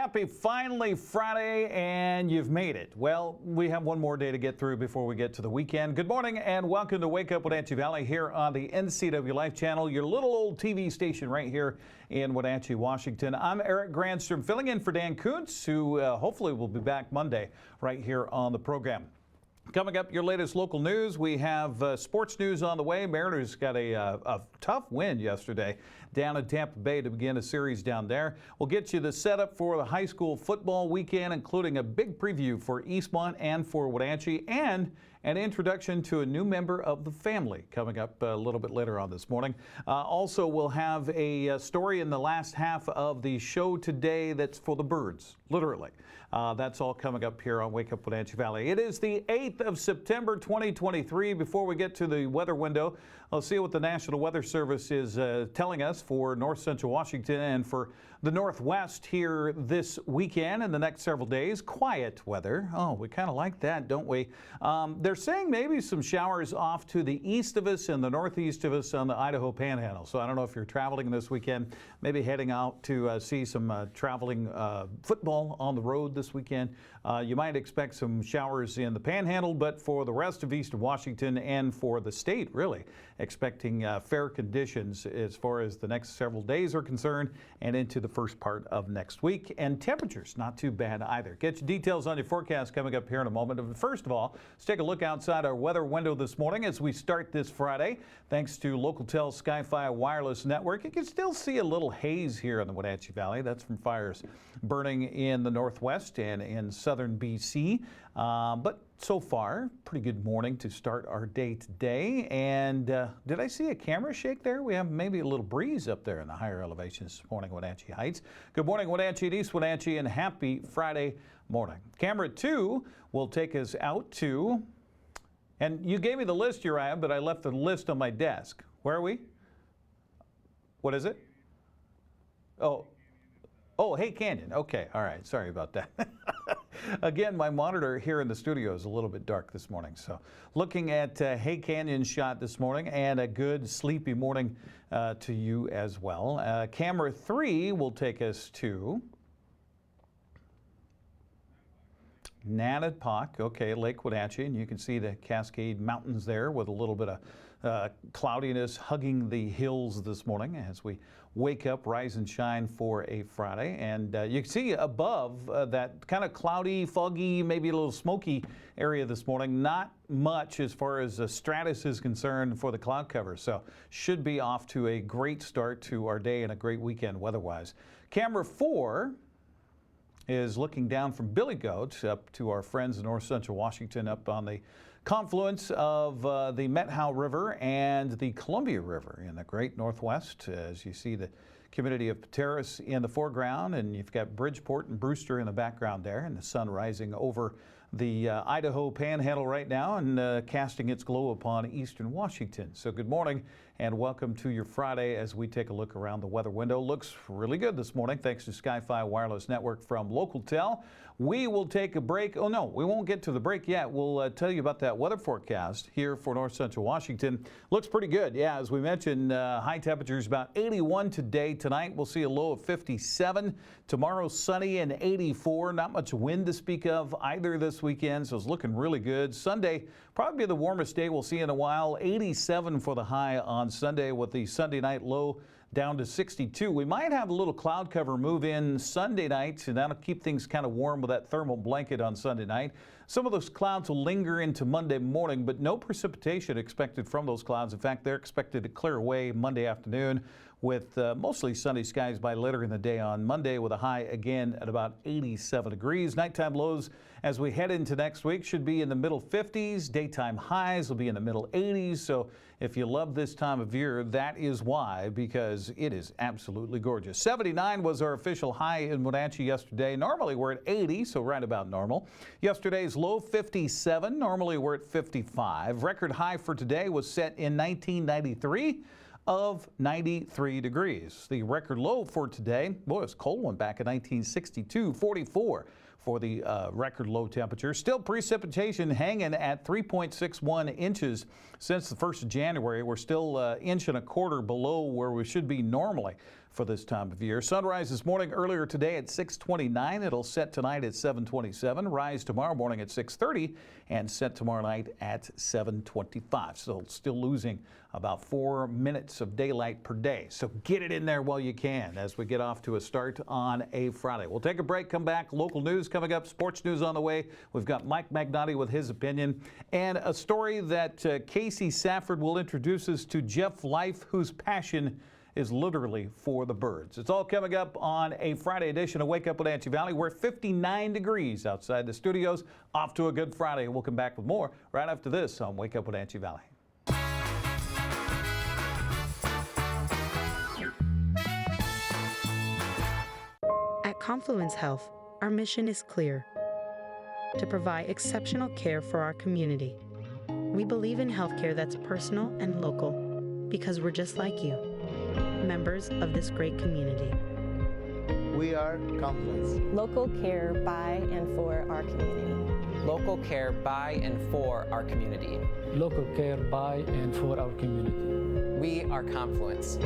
happy finally Friday, and you've made it. Well, we have one more day to get through before we get to the weekend. Good morning and welcome to Wake Up Wenatchee Valley here on the NCW Life Channel, your little old TV station right here in Wenatchee, Washington. I'm Eric Granstrom, filling in for Dan Kuntz, who hopefully will be back Monday right here on the program. Coming up, your latest local news. We have sports news on the way. Mariners got a tough win yesterday down in Tampa Bay to begin a series down there. We'll get you the setup for the high school football weekend, including a big preview for Eastmont and for Wenatchee, and an introduction to a new member of the family coming up a little bit later on this morning. Also, we'll have a story in the last half of the show today that's for the birds, literally. That's all coming up here on Wake Up Wenatchee Valley. It is the 8th of September 2023. Before we get to the weather window, I'll see what the National Weather Service is telling us for north central Washington and for the Northwest here this weekend and the next several days. Quiet weather. Oh, we kind of like that, don't we? They're saying maybe some showers off to the east of us and the northeast of us on the Idaho Panhandle. So I don't know if you're traveling this weekend, maybe heading out to see some traveling football on the road this weekend. You might expect some showers in the Panhandle, but for the rest of eastern Washington and for the state, really, expecting fair conditions as far as the next several days are concerned and into the first part of next week. And temperatures not too bad either. Get your details on your forecast coming up here in a moment. But first of all, let's take a look outside our weather window this morning as we start this Friday. Thanks to LocalTel Sky-Fi Wireless Network, you can still see a little haze here in the Wenatchee Valley. That's from fires burning in the northwest and in southern BC. But so far, pretty good morning to start our day today. And did I see a camera shake there? We have maybe a little breeze up there in the higher elevations this morning, Wenatchee Heights. Good morning, Wenatchee and East Wenatchee, and happy Friday morning. Camera 2 will take us out to, and you gave me the list, Uriah, but I left the list on my desk. Where are we? What is it? Oh, Hay Canyon. Okay, all right. Sorry about that. Again, my monitor here in the studio is a little bit dark this morning. So looking at Hay Canyon shot this morning, and a good sleepy morning to you as well. Camera 3 will take us to Nanadpock, okay, Lake Wenatchee, and you can see the Cascade Mountains there with a little bit of cloudiness hugging the hills this morning as we wake up, rise and shine for a Friday. And you can see above that kind of cloudy, foggy, maybe a little smoky area this morning. Not much as far as the stratus is concerned for the cloud cover. So should be off to a great start to our day and a great weekend weather-wise. Camera 4 is looking down from Billy Goat up to our friends in north central Washington up on the confluence of the Methow River and the Columbia River in the great northwest. As you see the community of Pateros in the foreground, and you've got Bridgeport and Brewster in the background there, and the sun rising over the Idaho Panhandle right now and casting its glow upon eastern Washington. So good morning and welcome to your Friday as we take a look around the weather window. Looks really good this morning thanks to Sky-Fi Wireless Network from LocalTel. We will take a break. Oh no, we won't get to the break yet. We'll tell you about that weather forecast here for north central Washington. Looks pretty good. Yeah, as we mentioned, high temperatures about 81 today. Tonight we'll see a low of 57. Tomorrow sunny and 84. Not much wind to speak of either this weekend, so it's looking really good. Sunday probably the warmest day we'll see in a while. 87 for the high on Sunday with the Sunday night low down to 62. We might have a little cloud cover move in Sunday night, and that'll keep things kind of warm with that thermal blanket on Sunday night. Some of those clouds will linger into Monday morning, but no precipitation expected from those clouds. In fact, they're expected to clear away Monday afternoon with mostly sunny skies by later in the day on Monday, with a high again at about 87 degrees. Nighttime lows as we head into next week should be in the middle 50s. Daytime highs will be in the middle 80s. So if you love this time of year, that is why, because it is absolutely gorgeous. 79 was our official high in Wenatchee yesterday. Normally we're at 80, so right about normal. Yesterday's low 57. Normally we're at 55. Record high for today was set in 1993. Of 93 degrees. The record low for today, boy, it's a cold one back in 1962, 44 for the record low temperature. Still precipitation hanging at 3.61 inches since the 1st of January. We're still inch and a quarter below where we should be normally for this time of year. Sunrise this morning earlier today at 6:29. It'll set tonight at 7:27. Rise tomorrow morning at 6:30 and set tomorrow night at 7:25. So still losing about 4 minutes of daylight per day. So get it in there while you can as we get off to a start on a Friday. We'll take a break, come back. Local news coming up, sports news on the way. We've got Mike Magnotti with his opinion and a story that Casey Safford will introduce us to Jeff Life, whose passion is literally for the birds. It's all coming up on a Friday edition of Wake Up Wenatchee Valley. We're 59 degrees outside the studios. Off to a good Friday. We'll come back with more right after this on Wake Up Wenatchee Valley. At Confluence Health, our mission is clear: to provide exceptional care for our community. We believe in healthcare that's personal and local because we're just like you, members of this great community. We are Confluence. Local care by and for our community. Local care by and for our community. Local care by and for our community. We are Confluence.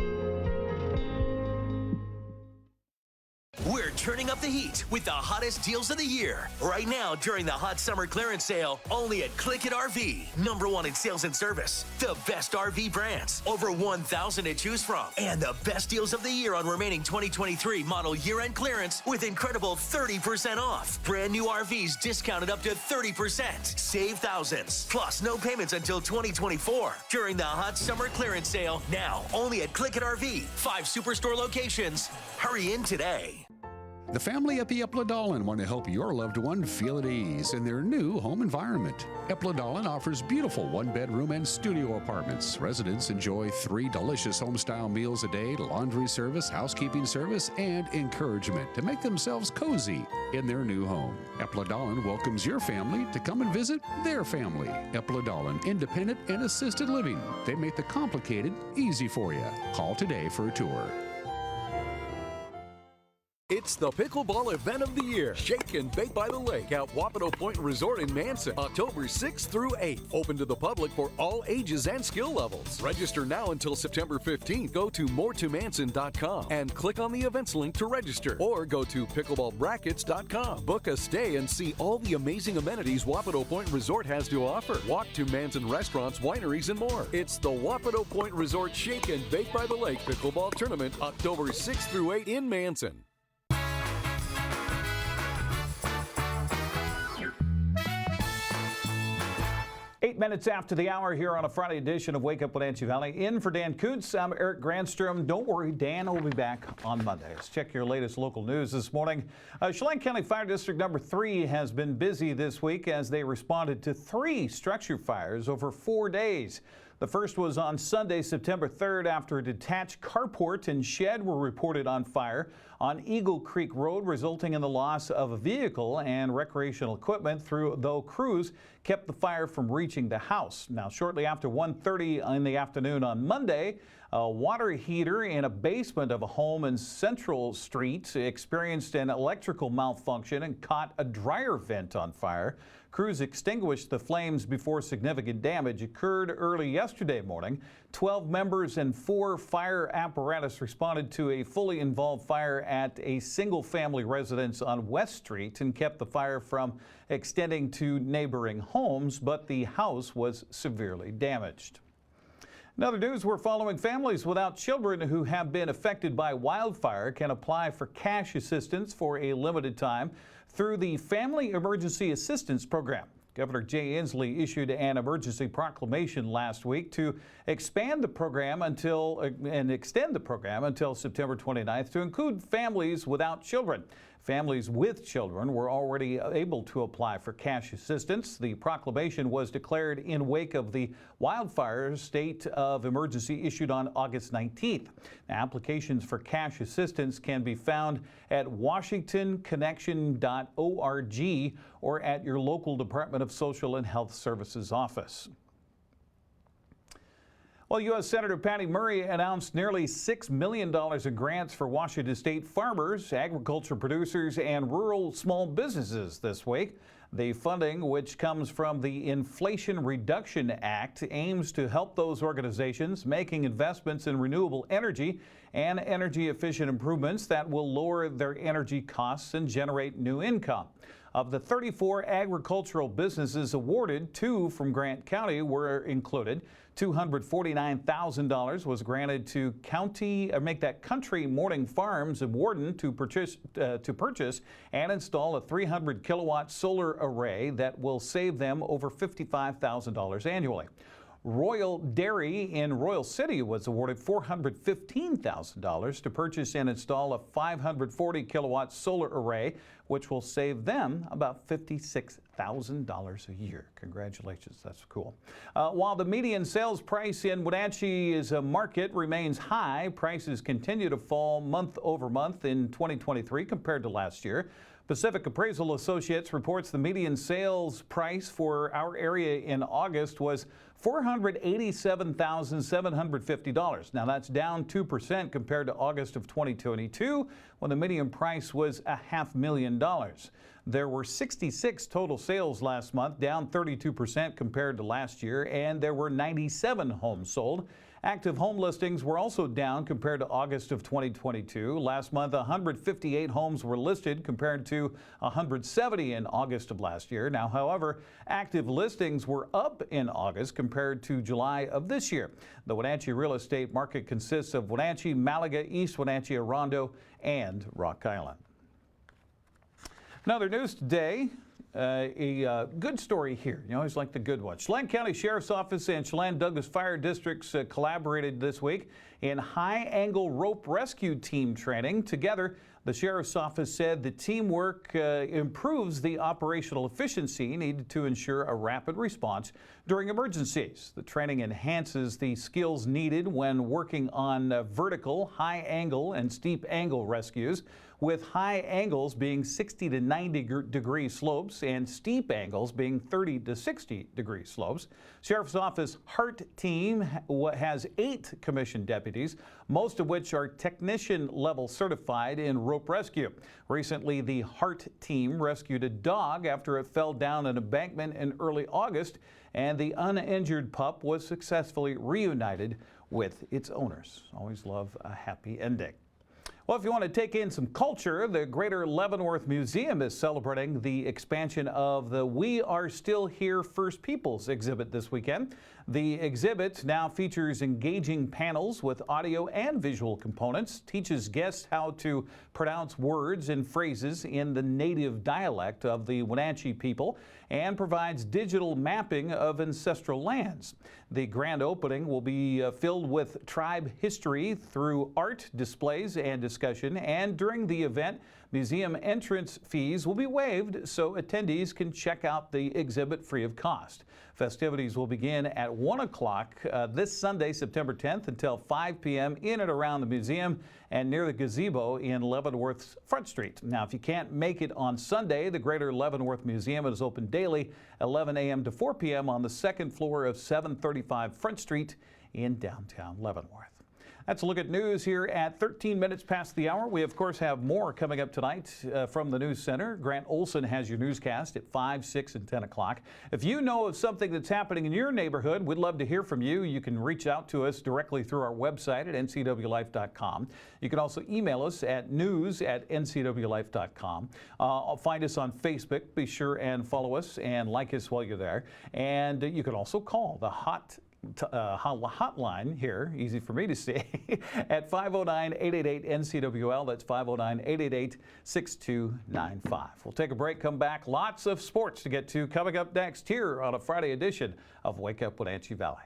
We're turning up the heat with the hottest deals of the year. Right now, during the hot summer clearance sale, only at Click It RV. #1 in sales and service. The best RV brands. Over 1,000 to choose from. And the best deals of the year on remaining 2023 model year-end clearance with incredible 30% off. Brand new RVs discounted up to 30%. Save thousands. Plus, no payments until 2024. During the hot summer clearance sale, now only at Click It RV. 5 superstore locations. Hurry in today. The family at the Epladolin want to help your loved one feel at ease in their new home environment. Epladolin offers beautiful one-bedroom and studio apartments. Residents enjoy 3 delicious home-style meals a day, laundry service, housekeeping service, and encouragement to make themselves cozy in their new home. Epladolin welcomes your family to come and visit their family. Epladolin, independent and assisted living. They make the complicated easy for you. Call today for a tour. It's the pickleball event of the year. Shake and Bake by the Lake at Wapato Point Resort in Manson, October 6th through 8th. Open to the public for all ages and skill levels. Register now until September 15th. Go to moretomanson.com and click on the events link to register. Or go to pickleballbrackets.com. Book a stay and see all the amazing amenities Wapato Point Resort has to offer. Walk to Manson restaurants, wineries, and more. It's the Wapato Point Resort Shake and Bake by the Lake Pickleball Tournament, October 6th through 8th in Manson. 8 minutes after the hour here on a Friday edition of Wake Up Wenatchee Valley. In for Dan Kuntz, I'm Eric Granstrom. Don't worry, Dan will be back on Monday. Let's check your latest local news this morning. Chelan County Fire District number 3 has been busy this week as they responded to 3 structure fires over 4 days. The first was on Sunday, September 3rd, after a detached carport and shed were reported on fire on Eagle Creek Road, resulting in the loss of a vehicle and recreational equipment, though crews kept the fire from reaching the house. Now, shortly after 1:30 in the afternoon on Monday, a water heater in a basement of a home in Central Street experienced an electrical malfunction and caught a dryer vent on fire. Crews extinguished the flames before significant damage occurred early yesterday morning. 12 members and 4 fire apparatus responded to a fully involved fire at a single-family residence on West Street and kept the fire from extending to neighboring homes, but the house was severely damaged. In other news, we're following families without children who have been affected by wildfire can apply for cash assistance for a limited time through the Family Emergency Assistance Program. Governor Jay Inslee issued an emergency proclamation last week to extend the program until September 29th to include families without children. Families with children were already able to apply for cash assistance. The proclamation was declared in wake of the wildfire state of emergency issued on August 19th. Now, applications for cash assistance can be found at washingtonconnection.org or at your local Department of Social and Health Services office. Well, U.S. Senator Patty Murray announced nearly $6 million in grants for Washington State farmers, agriculture producers, and rural small businesses this week. The funding, which comes from the Inflation Reduction Act, aims to help those organizations making investments in renewable energy and energy-efficient improvements that will lower their energy costs and generate new income. Of the 34 agricultural businesses awarded, 2 from Grant County were included. $249,000 was granted to Country Morning Farms of Warden to purchase and install a 300-kilowatt solar array that will save them over $55,000 annually. Royal Dairy in Royal City was awarded $415,000 to purchase and install a 540-kilowatt solar array, which will save them about $56,000 a year. Congratulations, that's cool. While the median sales price in Wenatchee's market remains high, prices continue to fall month over month in 2023 compared to last year. Pacific Appraisal Associates reports the median sales price for our area in August was $487,750. Now that's down 2% compared to August of 2022, when the median price was $500,000. There were 66 total sales last month, down 32% compared to last year, and there were 97 homes sold. Active home listings were also down compared to August of 2022. Last month, 158 homes were listed compared to 170 in August of last year. Now, however, active listings were up in August compared to July of this year. The Wenatchee real estate market consists of Wenatchee, Malaga, East Wenatchee, Orondo, and Rock Island. Another news today. A good story here. You always like the good ones. Chelan County Sheriff's Office and Chelan Douglas Fire Districts collaborated this week in high-angle rope rescue team training. Together, the Sheriff's Office said the teamwork improves the operational efficiency needed to ensure a rapid response during emergencies. The training enhances the skills needed when working on vertical, high-angle, and steep-angle rescues, with high angles being 60 to 90 degree slopes and steep angles being 30 to 60 degree slopes. Sheriff's Office HART team has 8 commissioned deputies, most of which are technician level certified in rope rescue. Recently, the HART team rescued a dog after it fell down an embankment in early August, and the uninjured pup was successfully reunited with its owners. Always love a happy ending. Well, if you want to take in some culture, the Greater Leavenworth Museum is celebrating the expansion of the We Are Still Here First Peoples exhibit this weekend. The exhibit now features engaging panels with audio and visual components, teaches guests how to pronounce words and phrases in the native dialect of the Wenatchee people, and provides digital mapping of ancestral lands. The grand opening will be filled with tribe history through art, displays, and discussion, and during the event, museum entrance fees will be waived so attendees can check out the exhibit free of cost. Festivities will begin at 1 o'clock this Sunday, September 10th, until 5 p.m. in and around the museum and near the gazebo in Leavenworth's Front Street. Now, if you can't make it on Sunday, the Greater Leavenworth Museum is open daily, 11 a.m. to 4 p.m. on the second floor of 735 Front Street in downtown Leavenworth. That's a look at news here at 13 minutes past the hour. We, of course, have more coming up tonight from the News Center. Grant Olson has your newscast at 5, 6, and 10 o'clock. If you know of something that's happening in your neighborhood, we'd love to hear from you. You can reach out to us directly through our website at ncwlife.com. You can also email us at news@ncwlife.com. Find us on Facebook. Be sure and follow us and like us while you're there. And you can also call the hotline here, easy for me to say, at 509-888-NCWL. That's 509-888-6295. We'll take a break, come back. Lots of sports to get to coming up next here on a Friday edition of Wake Up Wenatchee Valley.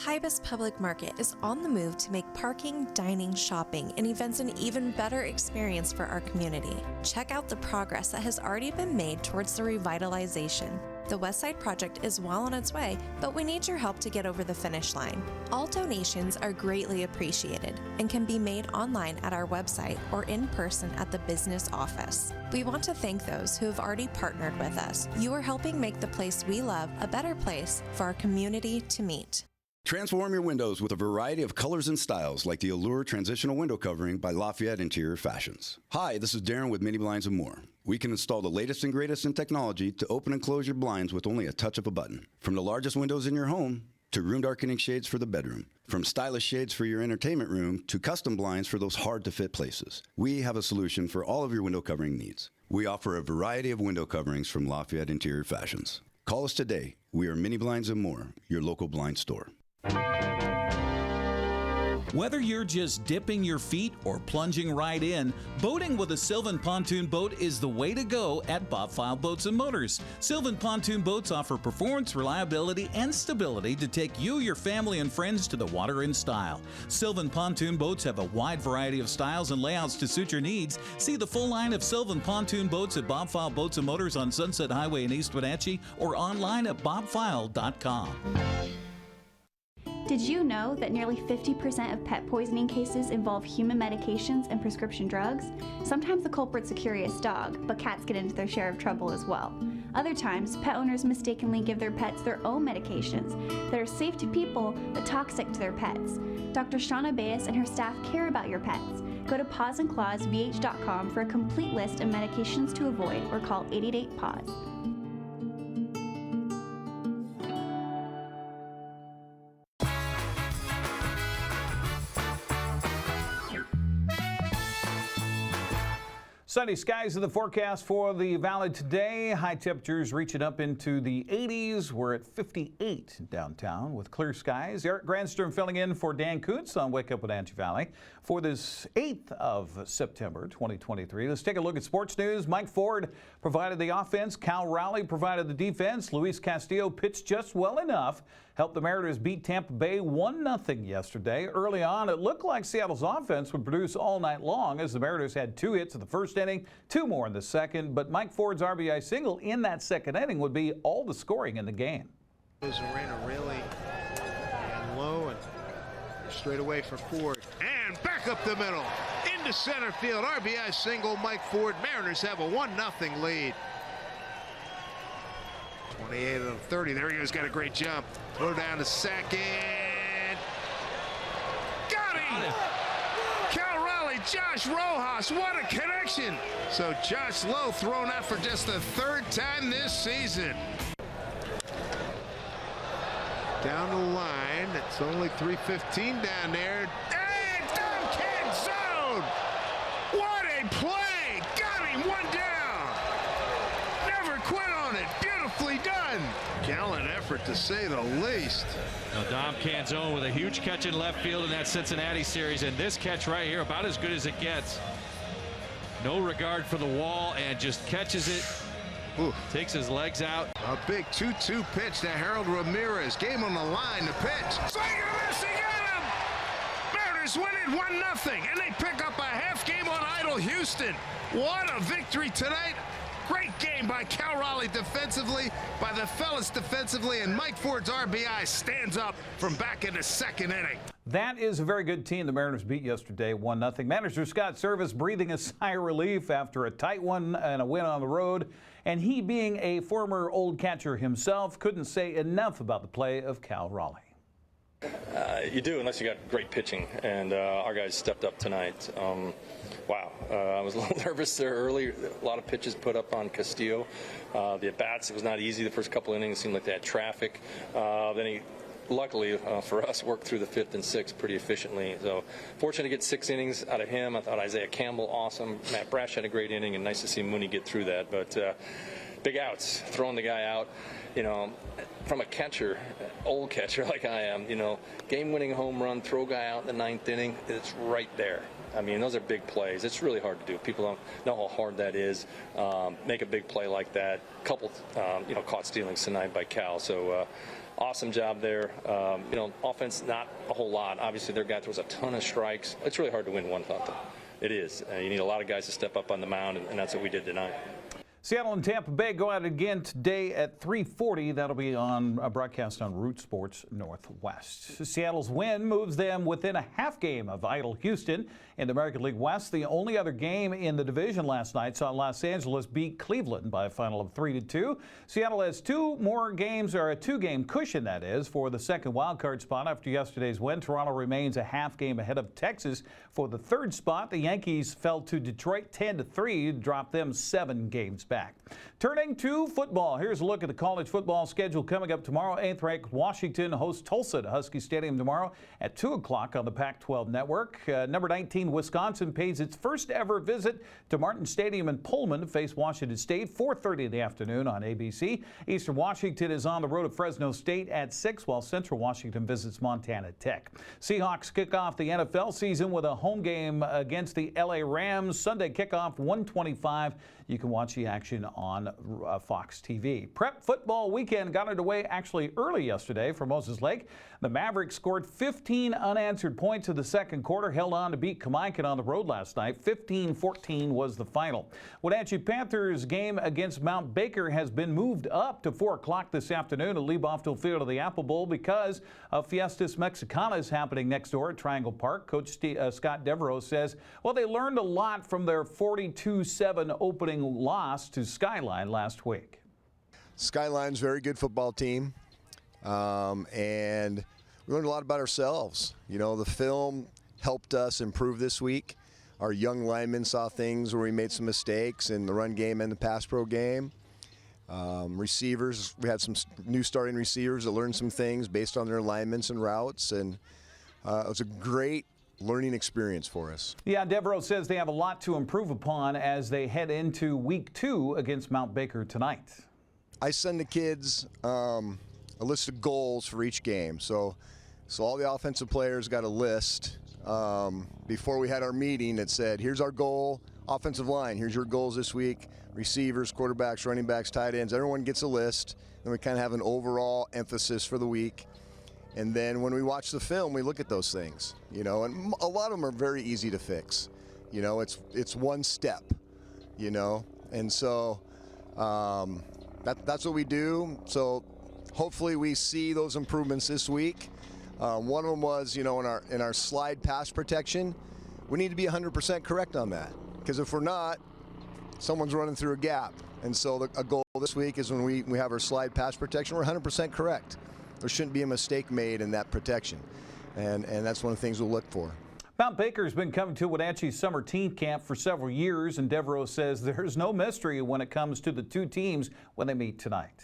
Pybus Public Market is on the move to make parking, dining, shopping, and events an even better experience for our community. Check out the progress that has already been made towards the revitalization. The West Side Project is well on its way, but we need your help to get over the finish line. All donations are greatly appreciated and can be made online at our website or in person at the business office. We want to thank those who have already partnered with us. You are helping make the place we love a better place for our community to meet. Transform your windows with a variety of colors and styles like the Allure Transitional Window Covering by Lafayette Interior Fashions. Hi, this is Darren with Mini Blinds and More. We can install the latest and greatest in technology to open and close your blinds with only a touch of a button. From the largest windows in your home to room darkening shades for the bedroom. From stylish shades for your entertainment room to custom blinds for those hard-to-fit places. We have a solution for all of your window covering needs. We offer a variety of window coverings from Lafayette Interior Fashions. Call us today. We are Mini Blinds and More, your local blind store. Whether you're just dipping your feet or plunging right in, boating with a Sylvan pontoon boat is the way to go at Bob File Boats and Motors. Sylvan pontoon boats offer performance, reliability, and stability to take you, your family, and friends to the water in style. Sylvan pontoon boats have a wide variety of styles and layouts to suit your needs. See the full line of Sylvan pontoon boats at Bob File Boats and Motors on Sunset Highway in East Wenatchee or online at bobfile.com. Did you know that nearly 50% of pet poisoning cases involve human medications and prescription drugs? Sometimes the culprit's a curious dog, but cats get into their share of trouble as well. Other times, pet owners mistakenly give their pets their own medications that are safe to people but toxic to their pets. Dr. Shauna Baez and her staff care about your pets. Go to pawsandclawsvh.com for a complete list of medications to avoid or call 888-PAWS. Sunny skies in the forecast for the valley today. High temperatures reaching up into the 80s. We're at 58 downtown with clear skies. Eric Granstrom filling in for Dan Kuntz on Wake Up Wenatchee Valley for this 8th of September 2023. Let's take a look at sports news. Mike Ford provided the offense. Cal Raleigh provided the defense. Luis Castillo pitched just well enough. Helped the Mariners beat Tampa Bay 1-0 yesterday. Early on, it looked like Seattle's offense would produce all night long as the Mariners had 2 hits in the first inning, 2 more in the second. But Mike Ford's RBI single in that second inning would be all the scoring in the game. Zarena really and low and straight away for Ford. And back up the middle into center field. RBI single, Mike Ford. Mariners have a 1-0 lead. 28 of 30. There he is. Got a great jump. Throw down to second. Got him! Cal Raleigh, Josh Rojas. What a connection. So Josh Lowe thrown out for just the 3rd time this season. Down the line. It's only 3:15 down there. And down kid zone. What a play. Got him. 1 down. Never quit on it. Beautifully done. Gallant effort to say the least. Now Dom Canzone with a huge catch in left field in that Cincinnati series, and this catch right here about as good as it gets. No regard for the wall and just catches it. Ooh. Takes his legs out. A big 2-2 pitch to Harold Ramirez. Game on the line. The pitch. Swing and a miss. He got him. Mariners win it 1-0, and they pick up a half game on idle Houston. What a victory tonight. Great game by Cal Raleigh defensively, by the fellas defensively, and Mike Ford's RBI stands up from back in the second inning. That is a very good team the Mariners beat yesterday, 1-0. Manager Scott Service breathing a sigh of relief after a tight one and a win on the road. And he, being a former old catcher himself, couldn't say enough about the play of Cal Raleigh. You do, unless you got great pitching, and our guys stepped up tonight. Wow, I was a little nervous there early. A lot of pitches put up on Castillo. The at-bats, it was not easy. The first couple innings seemed like they had traffic. Then he, luckily for us, worked through the 5th and 6th pretty efficiently. So fortunate to get 6 innings out of him. I thought Isaiah Campbell, awesome. Matt Brash had a great inning, and nice to see Mooney get through that. But big outs, throwing the guy out. You know, from a catcher, old catcher like I am, you know, game-winning home run, throw a guy out in the 9th inning, it's right there. I mean, those are big plays. It's really hard to do. People don't know how hard that is. Make a big play like that. Couple, you know, caught stealings tonight by Cal. So awesome job there. You know, offense, not a whole lot. Obviously, their guy throws a ton of strikes. It's really hard to win 1-0. It is. You need a lot of guys to step up on the mound, and that's what we did tonight. Seattle and Tampa Bay go at it again today at 3:40. That'll be on a broadcast on Root Sports Northwest. Seattle's win moves them within a half game of Idle Houston in the American League West. The only other game in the division last night saw Los Angeles beat Cleveland by a final of 3-2. Seattle has two more games, or a two-game cushion, that is, for the second wildcard spot after yesterday's win. Toronto remains a half game ahead of Texas for the third spot. The Yankees fell to Detroit 10-3, dropped them 7 games back. Turning to football, here's a look at the college football schedule coming up tomorrow. 8th-ranked Washington hosts Tulsa at Husky Stadium tomorrow at 2 o'clock on the Pac-12 network. Number 19, Wisconsin pays its first ever visit to Martin Stadium in Pullman to face Washington State, 4:30 in the afternoon on ABC. Eastern Washington is on the road at Fresno State at 6, while Central Washington visits Montana Tech. Seahawks kick off the NFL season with a home game against the LA Rams. Sunday kickoff, 1:25. You can watch the action on Fox TV. Prep football weekend got underway actually early yesterday for Moses Lake. The Mavericks scored 15 unanswered points in the second quarter, held on to beat Kamaikan on the road last night. 15-14 was the final. Wenatchee Panthers game against Mount Baker has been moved up to 4 o'clock this afternoon at Lee Boffill Field of the Apple Bowl because of Fiestas Mexicanas happening next door at Triangle Park. Coach Scott Devereaux says, well, they learned a lot from their 42-7 opening loss to Skyline last week. Skyline's a very good football team, and we learned a lot about ourselves. You know, the film helped us improve this week. Our young linemen saw things where we made some mistakes in the run game and the pass pro game. Receivers, we had some new starting receivers that learned some things based on their alignments and routes, and it was a great learning experience for us. Yeah, Devereaux says they have a lot to improve upon as they head into week 2 against Mount Baker tonight. I send the kids a list of goals for each game. So all the offensive players got a list before we had our meeting that said, here's our goal, offensive line, here's your goals this week, receivers, quarterbacks, running backs, tight ends, everyone gets a list. Then we kind of have an overall emphasis for the week. And then when we watch the film, we look at those things, you know, and a lot of them are very easy to fix. You know, it's one step, you know, and so that's what we do. So hopefully we see those improvements this week. One of them was, you know, in our slide pass protection, we need to be 100% correct on that, because if we're not, someone's running through a gap. And so a goal this week is when we have our slide pass protection, we're 100% correct. There shouldn't be a mistake made in that protection, and that's one of the things we'll look for. Mount Baker's been coming to Wenatchee's summer team camp for several years, and Devereaux says there's no mystery when it comes to the two teams when they meet tonight.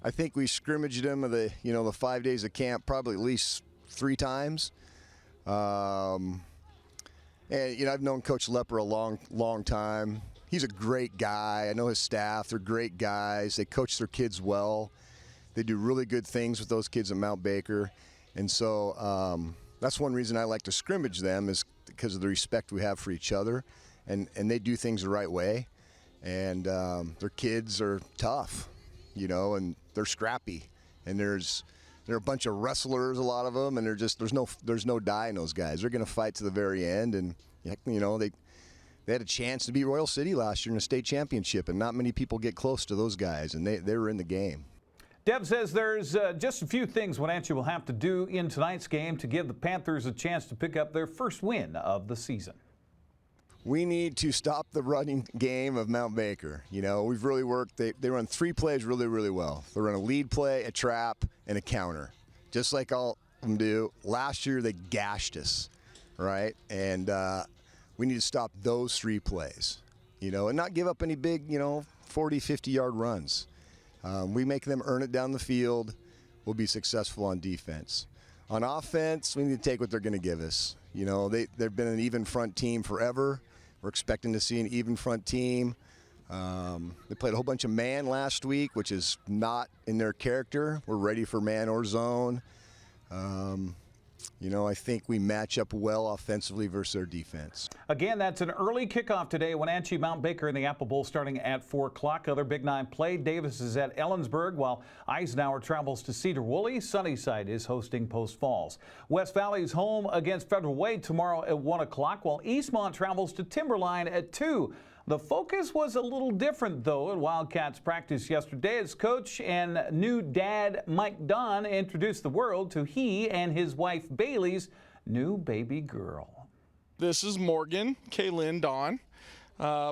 I think we scrimmaged them the 5 days of camp probably at least 3 times. And you know, I've known Coach Lepper a long time. He's a great guy. I know his staff; they're great guys. They coach their kids well. They do really good things with those kids at Mount Baker, and so that's one reason I like to scrimmage them, is because of the respect we have for each other, and they do things the right way, and their kids are tough, you know, and they're scrappy, and they're a bunch of wrestlers, a lot of them, and there's no die in those guys. They're going to fight to the very end, and you know they had a chance to beat Royal City last year in a state championship, and not many people get close to those guys, and they were in the game. Dev says there's just a few things Wenatchee will have to do in tonight's game to give the Panthers a chance to pick up their first win of the season. We need to stop the running game of Mount Baker. You know, we've really worked. They run 3 plays really, really well. They run a lead play, a trap, and a counter, just like all of them do. Last year they gashed us, right? And we need to stop those 3 plays, you know, and not give up any big, 40, 50-yard runs. We make them earn it down the field, we'll be successful on defense. On offense, we need to take what they're going to give us. You know, they've been an even front team forever. We're expecting to see an even front team. They played a whole bunch of man last week, which is not in their character. We're ready for man or zone. You know, I think we match up well offensively versus their defense. Again, that's an early kickoff today. Wenatchee Mount Baker in the Apple Bowl starting at 4 o'clock. Other Big 9 play. Davis is at Ellensburg, while Eisenhower travels to Cedar Woolley. Sunnyside is hosting Post Falls. West Valley's home against Federal Way tomorrow at 1 o'clock, while Eastmont travels to Timberline at 2. The focus was a little different, though, at Wildcats practice yesterday as coach and new dad Mike Don introduced the world to he and his wife Bailey's new baby girl. This is Morgan Kaylin Don,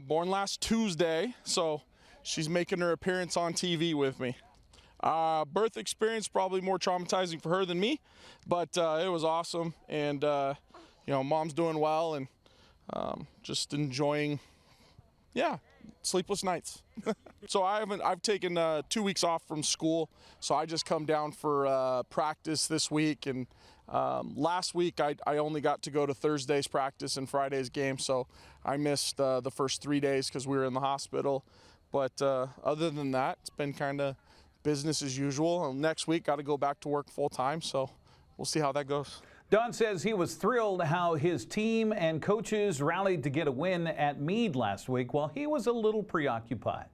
born last Tuesday, so she's making her appearance on TV with me. Birth experience probably more traumatizing for her than me, but it was awesome, and mom's doing well, and just enjoying, sleepless nights. So I've taken 2 weeks off from school, so I just come down for practice this week, and last week I only got to go to Thursday's practice and Friday's game, so I missed the first 3 days because we were in the hospital. But other than that, it's been kind of business as usual. Next week, got to go back to work full time, so we'll see how that goes. Don says he was thrilled how his team and coaches rallied to get a win at Meade last week while he was a little preoccupied.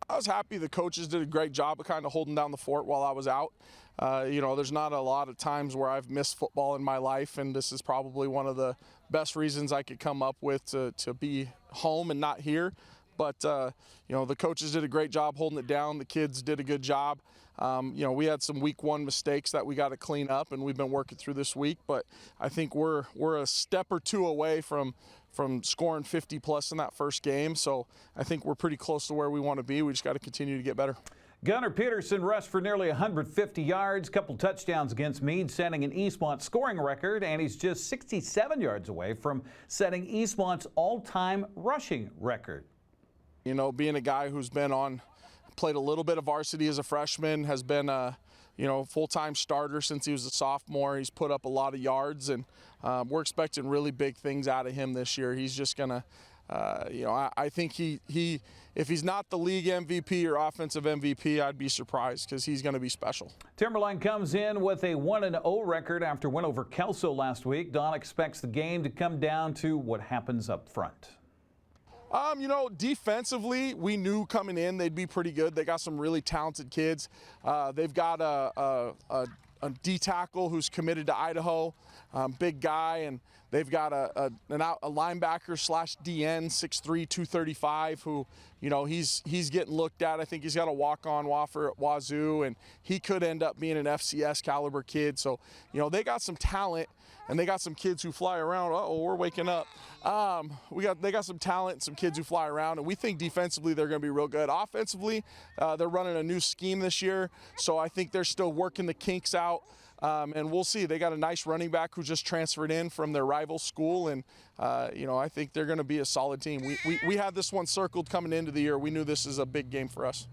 I was happy the coaches did a great job of kind of holding down the fort while I was out. There's not a lot of times where I've missed football in my life, and this is probably one of the best reasons I could come up with to be home and not here. But, the coaches did a great job holding it down. The kids did a good job. We had some week one mistakes that we got to clean up, and we've been working through this week. But I think we're a step or two away from scoring 50 plus in that first game. So I think we're pretty close to where we want to be. We just got to continue to get better. Gunnar Peterson rushed for nearly 150 yards, couple touchdowns against Meade, setting an Eastmont scoring record, and he's just 67 yards away from setting Eastmont's all-time rushing record. Being a guy who's played a little bit of varsity as a freshman, has been a, full-time starter since he was a sophomore. He's put up a lot of yards, and we're expecting really big things out of him this year. He's just going to, I think he, if he's not the league MVP or offensive MVP, I'd be surprised because he's going to be special. Timberline comes in with a 1-0 record after win over Kelso last week. Don expects the game to come down to what happens up front. Defensively, we knew coming in they'd be pretty good. They got some really talented kids. They've got a D tackle who's committed to Idaho, big guy, and they've got a linebacker / DN, 6'3", 235, who, he's getting looked at. I think he's got a walk-on offer at Wazoo, and he could end up being an FCS caliber kid. So, they got some talent. And they got some kids who fly around. Uh-oh, we're waking up. They got some talent, some kids who fly around, and we think defensively they're going to be real good. Offensively, they're running a new scheme this year, so I think they're still working the kinks out. And we'll see. They got a nice running back who just transferred in from their rival school, and I think they're going to be a solid team. We had this one circled coming into the year. We knew this is a big game for us.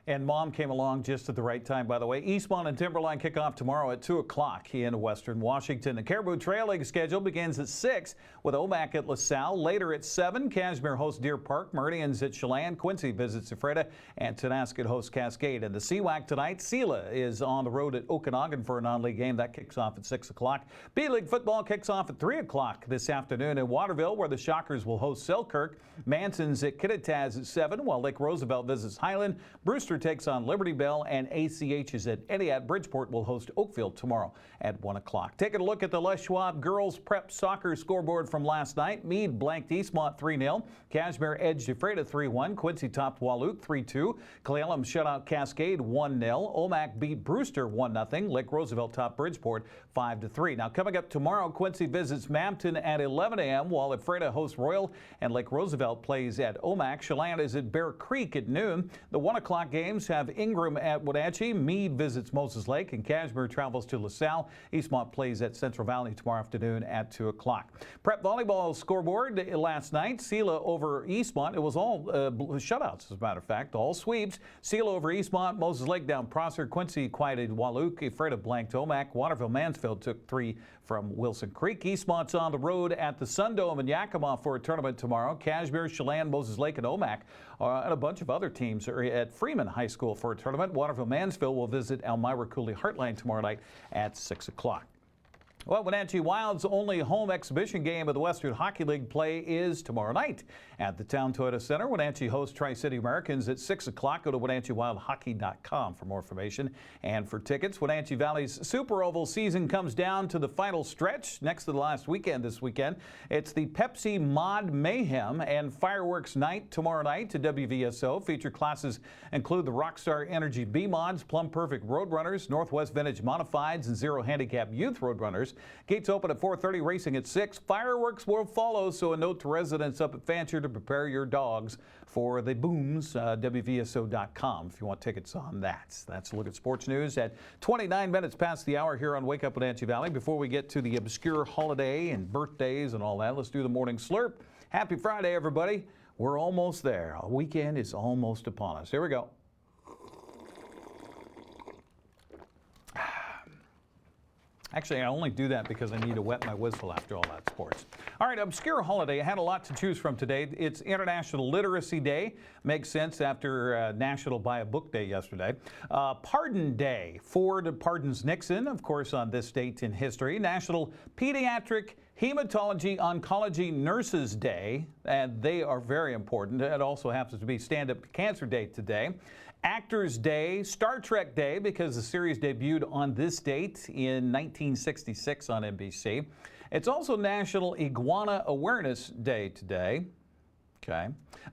And Mom came along just at the right time, by the way. Eastmont and Timberline kick off tomorrow at 2 o'clock in Western Washington. The Caribou Trail League schedule begins at 6 with Omak at LaSalle. Later at 7, Cashmere hosts Deer Park, Meridians at Chelan, Quincy visits Ephrata, and Tonasket hosts Cascade. And the CWAC tonight, Sela is on the road at Okanagan for a non-league game. That kicks off at 6 o'clock. B-League football kicks off at 3 o'clock this afternoon in Waterville, where the Shockers will host Selkirk. Manson's at Kittitas at 7, while Lake Roosevelt visits Highland. Brewster takes on Liberty Bell, and ACH is at Etihad. Bridgeport will host Oakfield tomorrow at 1 o'clock. Taking a look at the Les Schwab girls prep soccer scoreboard from last night. Meade blanked Eastmont 3-0. Cashmere edged Ephrata 3-1. Quincy topped Walook 3-2. Cle Elum shut out Cascade 1-0. Omak beat Brewster 1-0. Lake Roosevelt topped Bridgeport 5-3. Now coming up tomorrow, Quincy visits Mampton at 11 a.m. while Ephrata hosts Royal, and Lake Roosevelt plays at Omak. Chelan is at Bear Creek at noon. The 1 o'clock games have Ingram at Wenatchee. Meade visits Moses Lake, and Cashmere travels to LaSalle. Eastmont plays at Central Valley tomorrow afternoon at 2 o'clock. Prep volleyball scoreboard last night. Sela over Eastmont. It was all shutouts, as a matter of fact, all sweeps. Sela over Eastmont. Moses Lake down Prosser. Quincy quieted Walook. Ephrata blanked Omak. Waterville Mansfield took 3 from Wilson Creek. Eastmont's on the road at the Sundome in Yakima for a tournament tomorrow. Cashmere, Chelan, Moses Lake, and Omak, and a bunch of other teams are at Freeman High School for a tournament. Waterville Mansfield will visit Elmira Cooley Heartline tomorrow night at 6 o'clock. Well, Wenatchee Wild's only home exhibition game of the Western Hockey League play is tomorrow night at the Town Toyota Center. Wenatchee hosts Tri-City Americans at 6 o'clock. Go to WenatcheeWildHockey.com for more information and for tickets. Wenatchee Valley's Super Oval season comes down to the final stretch next to the last weekend this weekend. It's the Pepsi Mod Mayhem and Fireworks Night tomorrow night to WVSO. Feature classes include the Rockstar Energy B Mods, Plum Perfect Roadrunners, Northwest Vintage Modifieds, and Zero Handicap Youth Roadrunners. Gates open at 4:30, racing at 6. Fireworks will follow, so a note to residents up at Fancher to prepare your dogs for the booms. WVSO.com if you want tickets on that. That's a look at sports news at 29 minutes past the hour here on Wake Up Wenatchee Valley. Before we get to the obscure holiday and birthdays and all that, let's do the morning slurp. Happy Friday, everybody. We're almost there. A weekend is almost upon us. Here we go. Actually, I only do that because I need to wet my whistle after all that sports. All right, obscure holiday. I had a lot to choose from today. It's International Literacy Day. Makes sense after National Buy a Book Day yesterday. Pardon Day. Ford pardons Nixon, of course, on this date in history. National Pediatric Hematology Oncology Nurses Day, and they are very important. It also happens to be Stand Up to Cancer Day today. Actors Day, Star Trek Day, because the series debuted on this date in 1966 on NBC. It's also National Iguana Awareness Day today. Okay.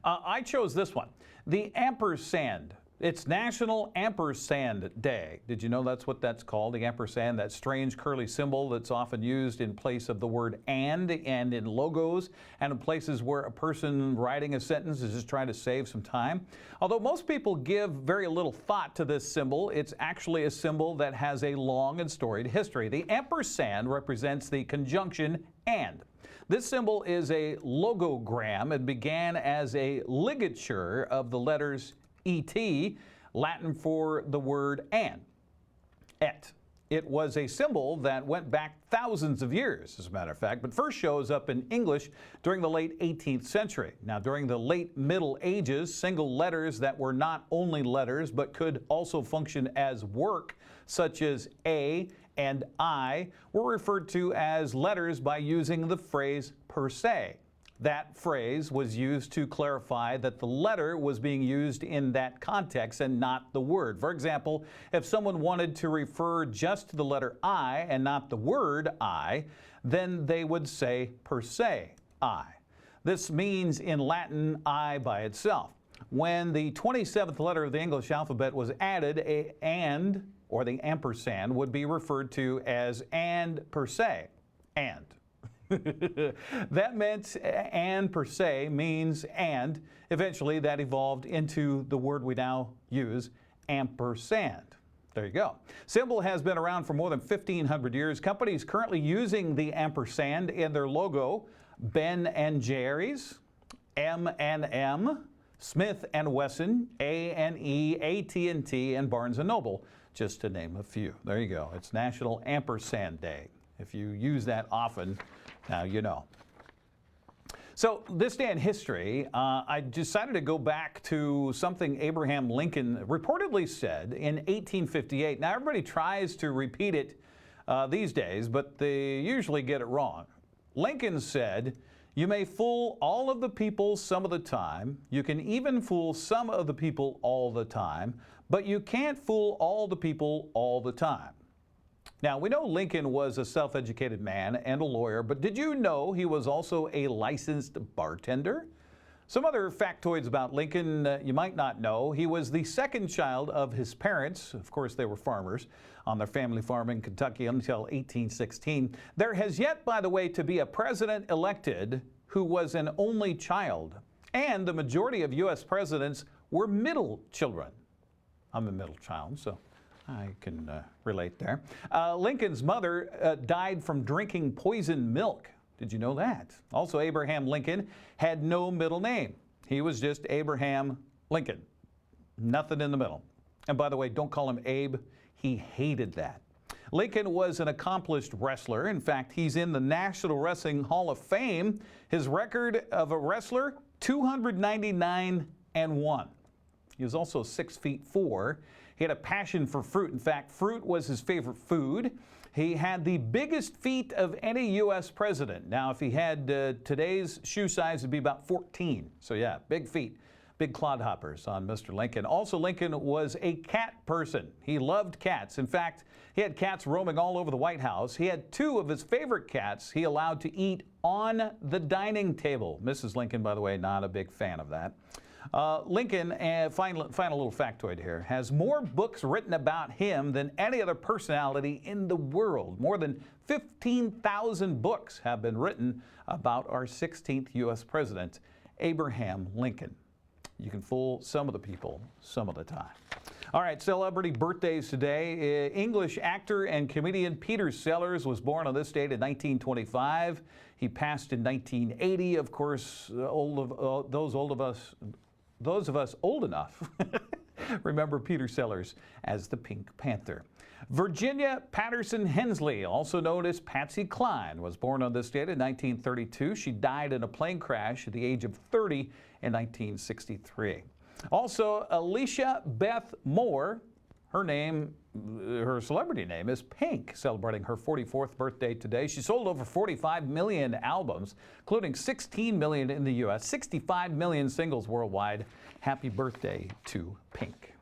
I chose this one, the ampersand. It's National Ampersand Day. Did you know that's what that's called, the ampersand, that strange curly symbol that's often used in place of the word and in logos and in places where a person writing a sentence is just trying to save some time? Although most people give very little thought to this symbol, it's actually a symbol that has a long and storied history. The ampersand represents the conjunction and. This symbol is a logogram. It began as a ligature of the letters ET, Latin for the word and, et. It was a symbol that went back thousands of years, as a matter of fact, but first shows up in English during the late 18th century. Now, during the late Middle Ages, single letters that were not only letters but could also function as work, such as A and I, were referred to as letters by using the phrase per se. That phrase was used to clarify that the letter was being used in that context and not the word. For example, if someone wanted to refer just to the letter I and not the word I, then they would say per se I. This means in Latin I by itself. When the 27th letter of the English alphabet was added, a and, or the ampersand, would be referred to as and per se, and. That meant and per se means and. Eventually that evolved into the word we now use, ampersand. There you go. Symbol has been around for more than 1,500 years. Companies currently using the ampersand in their logo: Ben & Jerry's, M&M, Smith & Wesson, A&E, AT&T, and Barnes & Noble, just to name a few. There you go. It's National Ampersand Day. If you use that often, now you know. So this day in history, I decided to go back to something Abraham Lincoln reportedly said in 1858. Now everybody tries to repeat it these days, but they usually get it wrong. Lincoln said, "You may fool all of the people some of the time. You can even fool some of the people all the time, but you can't fool all the people all the time." Now, we know Lincoln was a self-educated man and a lawyer, but did you know he was also a licensed bartender? Some other factoids about Lincoln you might not know. He was the second child of his parents. Of course, they were farmers on their family farm in Kentucky until 1816. There has yet, by the way, to be a president elected who was an only child. And the majority of U.S. presidents were middle children. I'm a middle child, so I can relate there. Lincoln's mother died from drinking poisoned milk. Did you know that? Also, Abraham Lincoln had no middle name. He was just Abraham Lincoln. Nothing in the middle. And by the way, don't call him Abe. He hated that. Lincoln was an accomplished wrestler. In fact, he's in the National Wrestling Hall of Fame. His record of a wrestler, 299-1. He was also 6'4". He had a passion for fruit. In fact, fruit was his favorite food. He had the biggest feet of any U.S. president. Now, if he had today's shoe size, it'd be about 14. So yeah, big feet. Big clodhoppers on Mr. Lincoln. Also, Lincoln was a cat person. He loved cats. In fact, he had cats roaming all over the White House. He had 2 of his favorite cats he allowed to eat on the dining table. Mrs. Lincoln, by the way, not a big fan of that. Lincoln, final little factoid here, has more books written about him than any other personality in the world. More than 15,000 books have been written about our 16th U.S. president, Abraham Lincoln. You can fool some of the people some of the time. All right, celebrity birthdays today. English actor and comedian Peter Sellers was born on this date in 1925. He passed in 1980. Of course, those of us old enough remember Peter Sellers as the Pink Panther. Virginia Patterson Hensley, also known as Patsy Cline, was born on this date in 1932. She died in a plane crash at the age of 30 in 1963. Also, Alicia Beth Moore, her celebrity name is Pink, celebrating her 44th birthday today. She sold over 45 million albums, including 16 million in the U.S., 65 million singles worldwide. Happy birthday to Pink.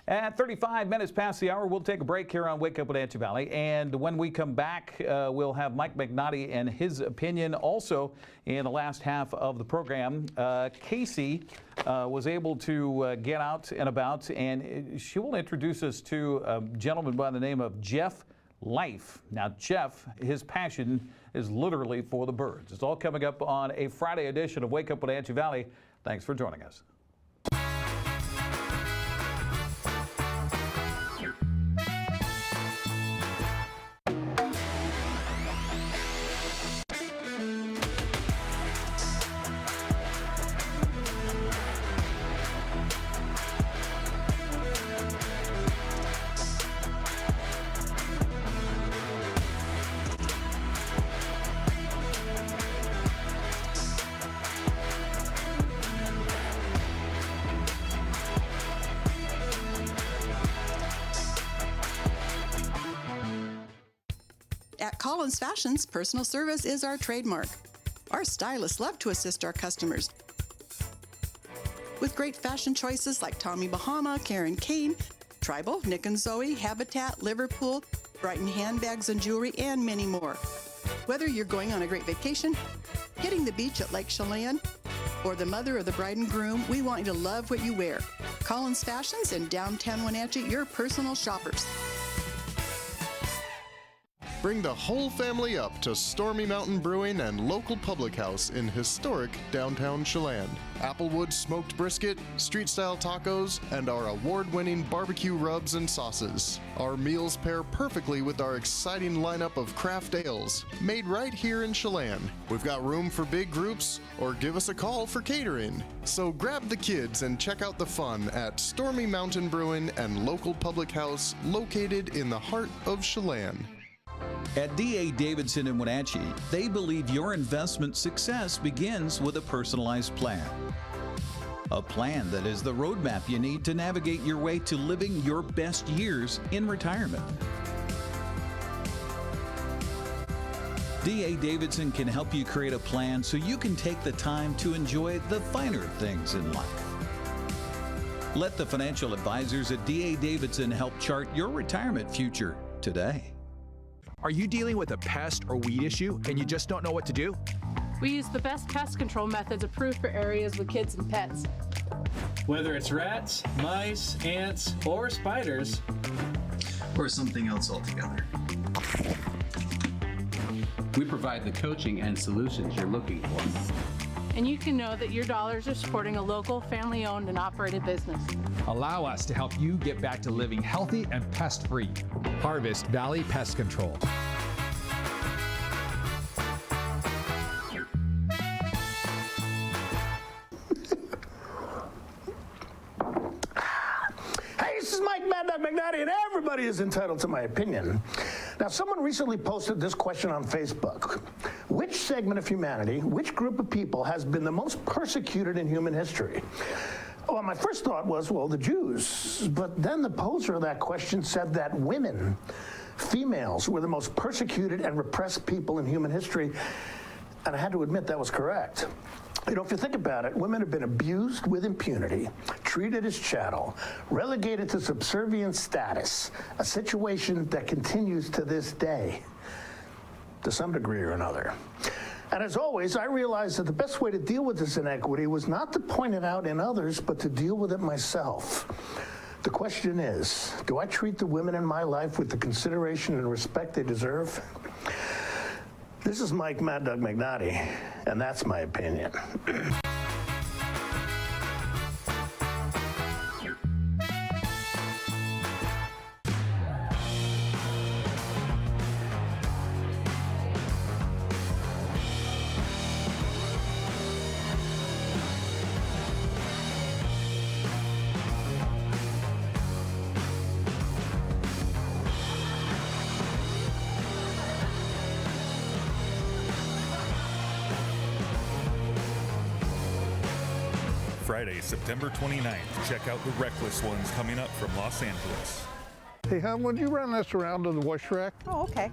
At 35 minutes past the hour, we'll take a break here on Wake Up Wenatchee Valley. And when we come back, we'll have Mike McNaughty and his opinion. Also, in the last half of the program, Casey was able to get out and about, and she will introduce us to a gentleman by the name of Jeff Life. Now, Jeff, his passion is literally for the birds. It's all coming up on a Friday edition of Wake Up Wenatchee Valley. Thanks for joining us. At Collins Fashions, personal service is our trademark. Our stylists love to assist our customers with great fashion choices like Tommy Bahama, Karen Kane, Tribal, Nick and Zoe, Habitat, Liverpool, Brighton handbags and jewelry, and many more. Whether you're going on a great vacation, hitting the beach at Lake Chelan, or the mother of the bride and groom, we want you to love what you wear. Collins Fashions in downtown Wenatchee, your personal shoppers. Bring the whole family up to Stormy Mountain Brewing and local public house in historic downtown Chelan. Applewood smoked brisket, street-style tacos, and our award-winning barbecue rubs and sauces. Our meals pair perfectly with our exciting lineup of craft ales, made right here in Chelan. We've got room for big groups, or give us a call for catering. So grab the kids and check out the fun at Stormy Mountain Brewing and local public house located in the heart of Chelan. At D.A. Davidson in Wenatchee, they believe your investment success begins with a personalized plan. A plan that is the roadmap you need to navigate your way to living your best years in retirement. D.A. Davidson can help you create a plan so you can take the time to enjoy the finer things in life. Let the financial advisors at D.A. Davidson help chart your retirement future today. Are you dealing with a pest or weed issue and you just don't know what to do? We use the best pest control methods approved for areas with kids and pets. Whether it's rats, mice, ants, or spiders, or something else altogether, we provide the coaching and solutions you're looking for. And you can know that your dollars are supporting a local, family-owned and operated business. Allow us to help you get back to living healthy and pest-free. Harvest Valley Pest Control. Hey, this is Mike Mad Dog McNaughty, and everybody is entitled to my opinion. Now, someone recently posted this question on Facebook. Which segment of humanity, which group of people has been the most persecuted in human history? Well, my first thought was, well, the Jews. But then the poser of that question said that women, females, were the most persecuted and repressed people in human history. And I had to admit that was correct. You know, if you think about it, women have been abused with impunity, treated as chattel, relegated to subservient status, a situation that continues to this day, to some degree or another. And as always, I realized that the best way to deal with this inequity was not to point it out in others, but to deal with it myself. The question is, do I treat the women in my life with the consideration and respect they deserve? This is Mike Mad Dog McNaughty, and that's my opinion. Friday, September 29th. Check out the Reckless Ones coming up from Los Angeles. Hey, hon, would you run this around to the wash rack? Oh, okay.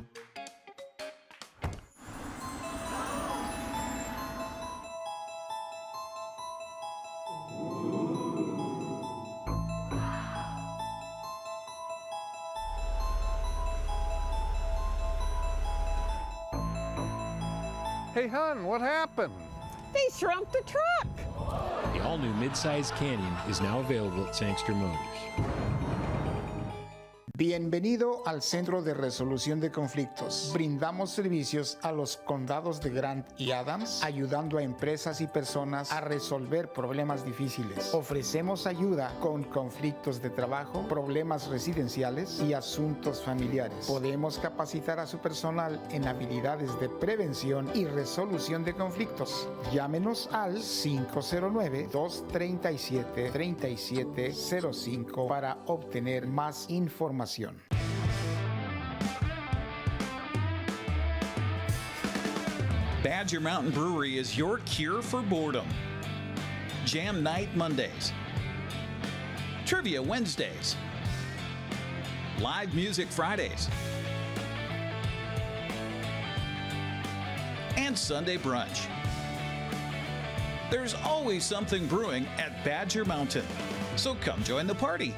Hey, hon, what happened? They shrunk the truck. The all-new midsize Canyon is now available at Sangster Motors. Bienvenido al Centro de Resolución de Conflictos. Brindamos servicios a los condados de Grant y Adams, ayudando a empresas y personas a resolver problemas difíciles. Ofrecemos ayuda con conflictos de trabajo, problemas residenciales y asuntos familiares. Podemos capacitar a su personal en habilidades de prevención y resolución de conflictos. Llámenos al 509-237-3705 para obtener más información. Badger Mountain Brewery is your cure for boredom. Jam Night Mondays. Trivia Wednesdays. Live Music Fridays. And Sunday Brunch. There's always something brewing at Badger Mountain, so come join the party.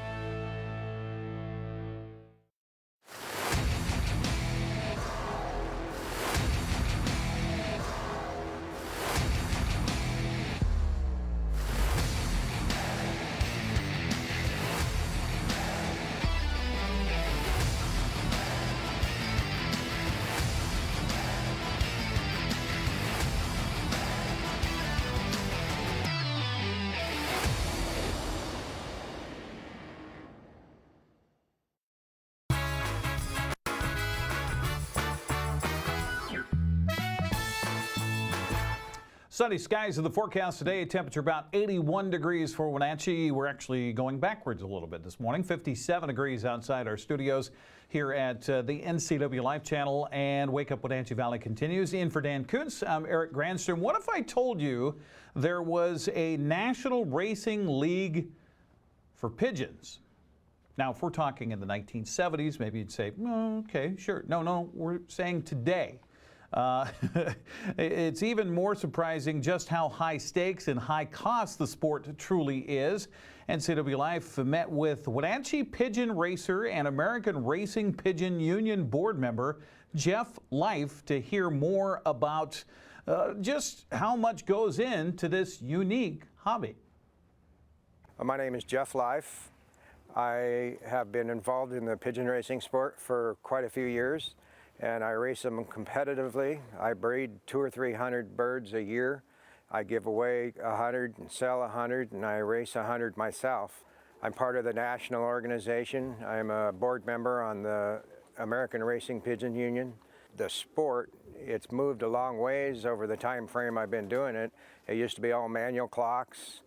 Sunny skies in the forecast today. Temperature about 81 degrees for Wenatchee. We're actually going backwards a little bit this morning. 57 degrees outside our studios here at the NCW Life Channel. And Wake Up Wenatchee Valley continues. In for Dan Kuntz, I'm Eric Granstrom. What if I told you there was a National Racing League for pigeons? Now, if we're talking in the 1970s, maybe you'd say, oh, okay, sure. No, we're saying today. It's even more surprising just how high stakes and high cost the sport truly is. NCW Life met with Wenatchee pigeon racer and American Racing Pigeon Union board member Jeff Life to hear more about just how much goes into this unique hobby. My name is Jeff Life. I have been involved in the pigeon racing sport for quite a few years, and I race them competitively. I breed 200 or 300 birds a year. I give away 100 and sell 100, and I race 100 myself. I'm part of the national organization. I'm a board member on the American Racing Pigeon Union. The sport, it's moved a long ways over the time frame I've been doing it. It used to be all manual clocks.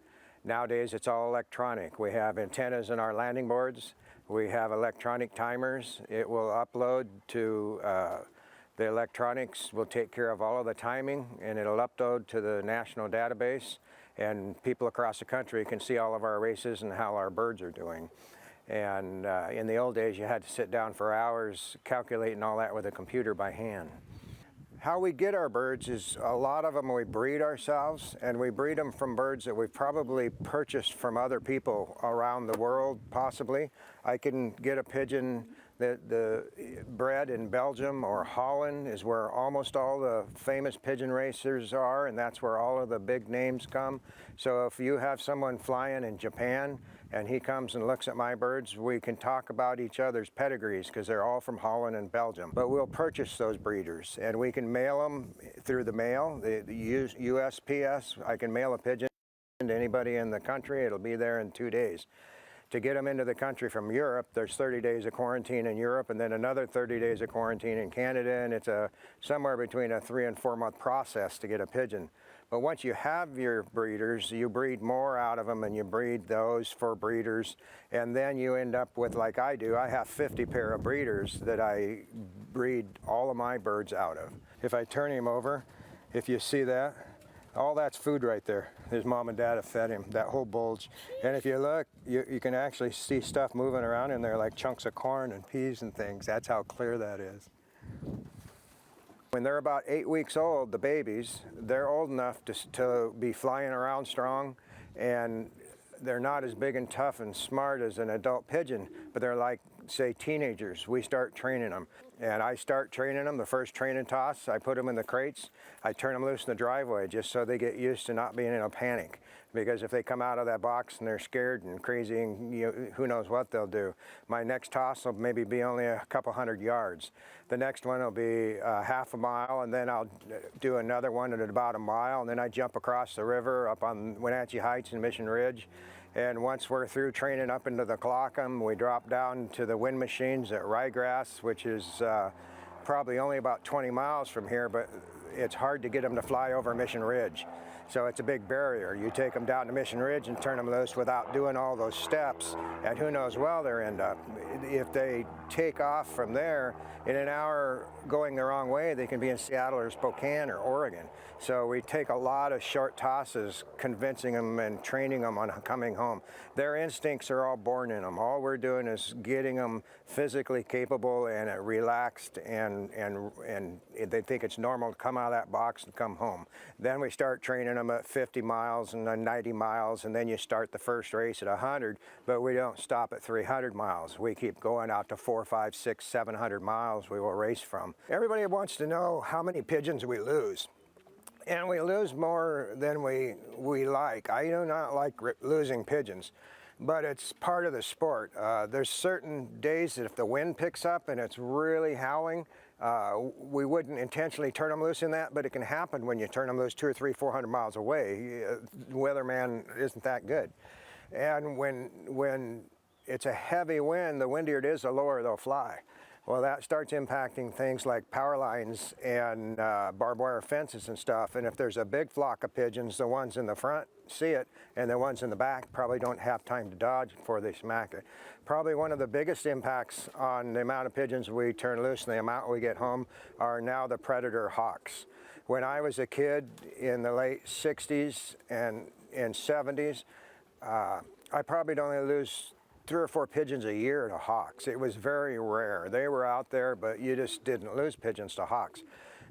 Nowadays it's all electronic. We have antennas in our landing boards. We have electronic timers. It will upload to the electronics will take care of all of the timing, and it'll upload to the national database, and people across the country can see all of our races and how our birds are doing. And in the old days, you had to sit down for hours calculating all that with a computer by hand. How we get our birds is a lot of them we breed ourselves, and we breed them from birds that we've probably purchased from other people around the world, possibly. I can get a pigeon that bred in Belgium or Holland is where almost all the famous pigeon racers are, and that's where all of the big names come. So if you have someone flying in Japan and he comes and looks at my birds, we can talk about each other's pedigrees because they're all from Holland and Belgium. But we'll purchase those breeders, and we can mail them through the mail, the USPS. I can mail a pigeon to anybody in the country. It'll be there in 2 days. To get them into the country from Europe, there's 30 days of quarantine in Europe and then another 30 days of quarantine in Canada, and it's somewhere between a 3 and 4 month process to get a pigeon. But once you have your breeders, you breed more out of them, and you breed those for breeders, and then you end up with, like I do, I have 50 pair of breeders that I breed all of my birds out of. If I turn him over, if you see that, all that's food right there. His mom and dad have fed him, that whole bulge. And if you look, you can actually see stuff moving around in there like chunks of corn and peas and things. That's how clear that is. When they're about 8 weeks old, the babies, they're old enough to be flying around strong, and they're not as big and tough and smart as an adult pigeon, but they're like, say, teenagers. We start training them. And I start training them, the first training toss, I put them in the crates, I turn them loose in the driveway just so they get used to not being in a panic. Because if they come out of that box and they're scared and crazy, and who knows what they'll do. My next toss will maybe be only a couple 100 yards. The next one will be half a mile, and then I'll do another one at about a mile, and then I jump across the river up on Wenatchee Heights and Mission Ridge. And once we're through training up into the Clockham, we drop down to the wind machines at Ryegrass, which is probably only about 20 miles from here, but it's hard to get them to fly over Mission Ridge. So it's a big barrier. You take them down to Mission Ridge and turn them loose without doing all those steps, and who knows where they'll end up. If they take off from there, in an hour going the wrong way, they can be in Seattle or Spokane or Oregon. So we take a lot of short tosses, convincing them and training them on coming home. Their instincts are all born in them. All we're doing is getting them physically capable and relaxed, and they think it's normal to come out of that box and come home. Then we start training them at 50 miles and then 90 miles, and then you start the first race at 100, but we don't stop at 300 miles. We keep going out to 400, 500, 600, 700 miles we will race from. Everybody wants to know how many pigeons we lose. And we lose more than we like. I do not like losing pigeons, but it's part of the sport. There's certain days that if the wind picks up and it's really howling, we wouldn't intentionally turn them loose in that, but it can happen when you turn them loose 200 or 300, 400 miles away. The weatherman isn't that good. And when it's a heavy wind, the windier it is, the lower they'll fly. Well, that starts impacting things like power lines and barbed wire fences and stuff. And if there's a big flock of pigeons, the ones in the front see it, and the ones in the back probably don't have time to dodge before they smack it. Probably one of the biggest impacts on the amount of pigeons we turn loose and the amount we get home are now the predator hawks. When I was a kid in the late 60s and 70s, I probably only lose 3 or 4 pigeons a year to hawks. It was very rare. They were out there, but you just didn't lose pigeons to hawks.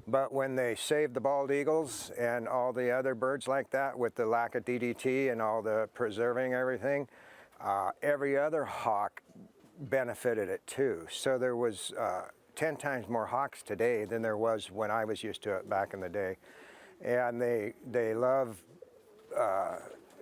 But when they saved the bald eagles and all the other birds like that with the lack of DDT and all the preserving everything, every other hawk benefited it too. So there was 10 times more hawks today than there was when I was used to it back in the day. And they love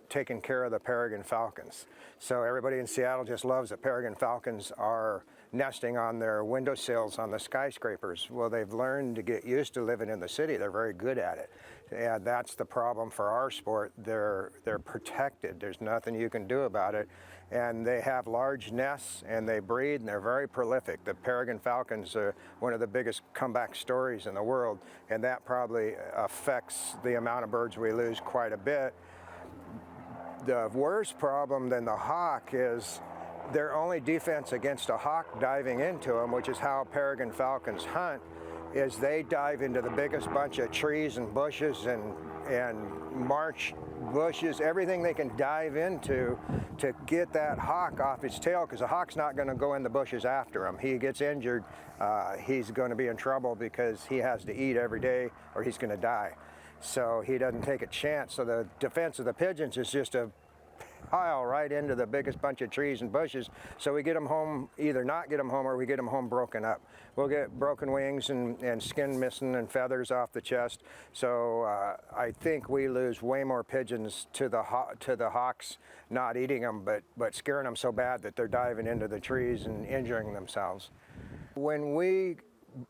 taking care of the peregrine falcons. So everybody in Seattle just loves that peregrine falcons are nesting on their windowsills on the skyscrapers. Well, they've learned to get used to living in the city. They're very good at it. And that's the problem for our sport. They're protected. There's nothing you can do about it. And they have large nests and they breed and they're very prolific. The peregrine falcons are one of the biggest comeback stories in the world, and that probably affects the amount of birds we lose quite a bit. The worst problem than the hawk is their only defense against a hawk diving into them, which is how peregrine falcons hunt, is they dive into the biggest bunch of trees and bushes and march bushes, everything they can dive into to get that hawk off his tail, because the hawk's not going to go in the bushes after him. He gets injured, he's going to be in trouble because he has to eat every day or he's going to die. So he doesn't take a chance. So the defense of the pigeons is just a pile right into the biggest bunch of trees and bushes. So we get them home, either not get them home or we get them home broken up. We'll get broken wings and skin missing and feathers off the chest. So I think we lose way more pigeons to the hawks not eating them, but scaring them so bad that they're diving into the trees and injuring themselves. When we